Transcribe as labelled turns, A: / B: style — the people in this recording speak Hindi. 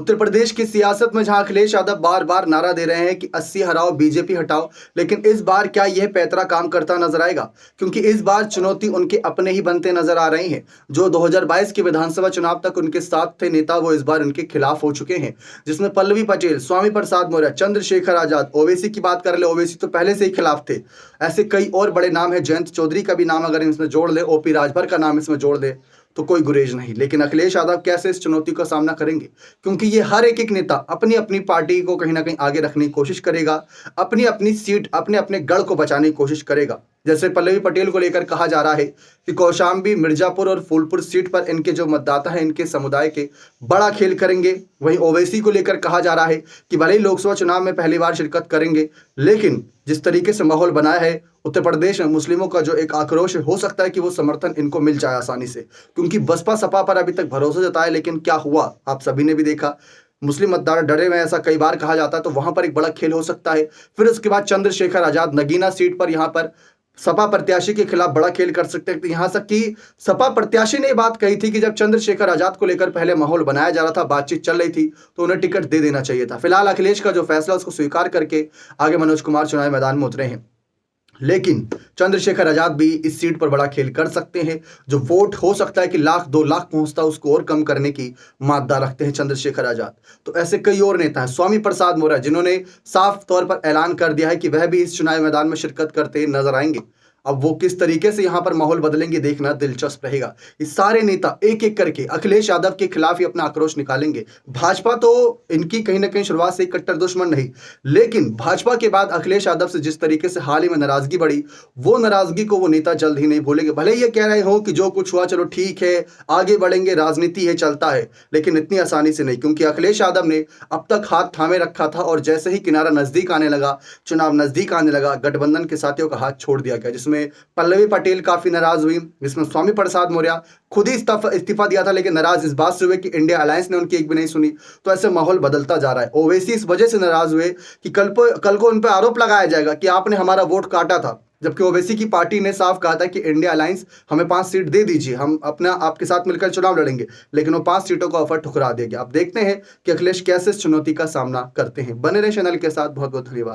A: उत्तर प्रदेश की सियासत में जहां अखिलेश यादव बार बार नारा दे रहे हैं कि 80 हटाओ बीजेपी हटाओ, लेकिन इस बार क्या यह पैतरा काम करता नजर आएगा? क्योंकि इस बार चुनौती उनके अपने ही बनते नजर आ रही है। जो 2022 के विधानसभा चुनाव तक उनके साथ थे नेता, वो इस बार उनके खिलाफ हो चुके हैं, जिसमें पल्लवी पटेल, स्वामी प्रसाद मौर्य, चंद्रशेखर आजाद, ओवैसी की बात कर ले, ओवैसी तो पहले से ही खिलाफ थे। ऐसे कई और बड़े नाम है, जयंत चौधरी का भी नाम अगर इसमें जोड़ ले, ओपी राजभर का नाम इसमें जोड़ दे तो कोई गुरेज नहीं। लेकिन अखिलेश यादव कैसे इस चुनौती का सामना करेंगे? क्योंकि ये हर एक नेता अपनी अपनी पार्टी को कहीं ना कहीं आगे रखने की कोशिश करेगा, अपनी अपनी सीट, अपने अपने गढ़ को बचाने की कोशिश करेगा। जैसे पल्लवी पटेल को लेकर कहा जा रहा है कि कौशाम्बी, मिर्जापुर और फूलपुर सीट पर इनके जो मतदाता हैं, इनके समुदाय के बड़ा खेल करेंगे। वहीं ओवैसी को लेकर कहा जा रहा है कि भले ही लोकसभा चुनाव में पहली बार शिरकत करेंगे, लेकिन जिस तरीके से माहौल बनाया है उत्तर प्रदेश में, मुस्लिमों का जो एक आक्रोश है, हो सकता है कि वो समर्थन इनको मिल जाए आसानी से। क्योंकि बसपा सपा पर अभी तक भरोसा जताया, लेकिन क्या हुआ आप सभी ने भी देखा। मुस्लिम मतदाता डरे हुए, ऐसा कई बार कहा जाता है, तो वहां पर एक बड़ा खेल हो सकता है। फिर उसके बाद चंद्रशेखर आजाद नगीना सीट पर यहाँ पर सपा प्रत्याशी के खिलाफ बड़ा खेल कर सकते हैं। यहां तक कि सपा प्रत्याशी ने बात कही थी कि जब चंद्रशेखर आजाद को लेकर पहले माहौल बनाया जा रहा था, बातचीत चल रही थी, तो उन्हें टिकट दे देना चाहिए था। फिलहाल अखिलेश का जो फैसला उसको स्वीकार करके आगे मनोज कुमार चुनावी मैदान में उतरे हैं। लेकिन चंद्रशेखर आजाद भी इस सीट पर बड़ा खेल कर सकते हैं। जो वोट हो सकता है कि 1,00,000-2,00,000 पहुंचता, उसको और कम करने की मादा रखते हैं चंद्रशेखर आजाद। तो ऐसे कई और नेता हैं, स्वामी प्रसाद मौर्य, जिन्होंने साफ तौर पर ऐलान कर दिया है कि वह भी इस चुनावी मैदान में शिरकत करते नजर आएंगे। अब वो किस तरीके से यहां पर माहौल बदलेंगे, देखना दिलचस्प रहेगा। ये सारे नेता एक एक करके अखिलेश यादव के खिलाफ ही अपना आक्रोश निकालेंगे। भाजपा तो इनकी कहीं ना कहीं शुरुआत से कट्टर दुश्मन नहीं, लेकिन भाजपा के बाद अखिलेश यादव से जिस तरीके से हाल ही में नाराजगी बढ़ी, वो नाराजगी को वो नेता जल्द ही नहीं भूलेंगे। भले ही ये कह रहे हो कि जो कुछ हुआ चलो ठीक है, आगे बढ़ेंगे, राजनीति है, चलता है, लेकिन इतनी आसानी से नहीं। क्योंकि अखिलेश यादव ने अब तक हाथ थामे रखा था, और जैसे ही किनारा नजदीक आने लगा, चुनाव नजदीक आने लगा, गठबंधन के साथियों का हाथ छोड़ दिया गया, जिसमें पल्लवी पटेल काफी नाराज हुई, जिसमें स्वामी प्रसाद मौर्य खुद ही इस्तीफा दिया था, लेकिन नाराज इस बात से हुए कि इंडिया अलायंस ने उनकी एक भी नहीं सुनी। तो ऐसे माहौल बदलता जा रहा है। ओवैसी इस वजह से नाराज हुए कि कल को उन पर आरोप लगाया जाएगा कि आपने हमारा वोट काटा था, जबकि ओवैसी की पार्टी ने साफ कहा था कि इंडिया अलायंस हमें 5 सीट दे दीजिए, हम अपना आपके साथ मिलकर चुनाव लड़ेंगे, लेकिन वो 5 सीटों का ऑफर ठुकरा दिया गया। अब देखते हैं कि अखिलेश कैसे इस चुनौती का सामना करते हैं। बने रहे चैनल के साथ। बहुत बहुत धन्यवाद।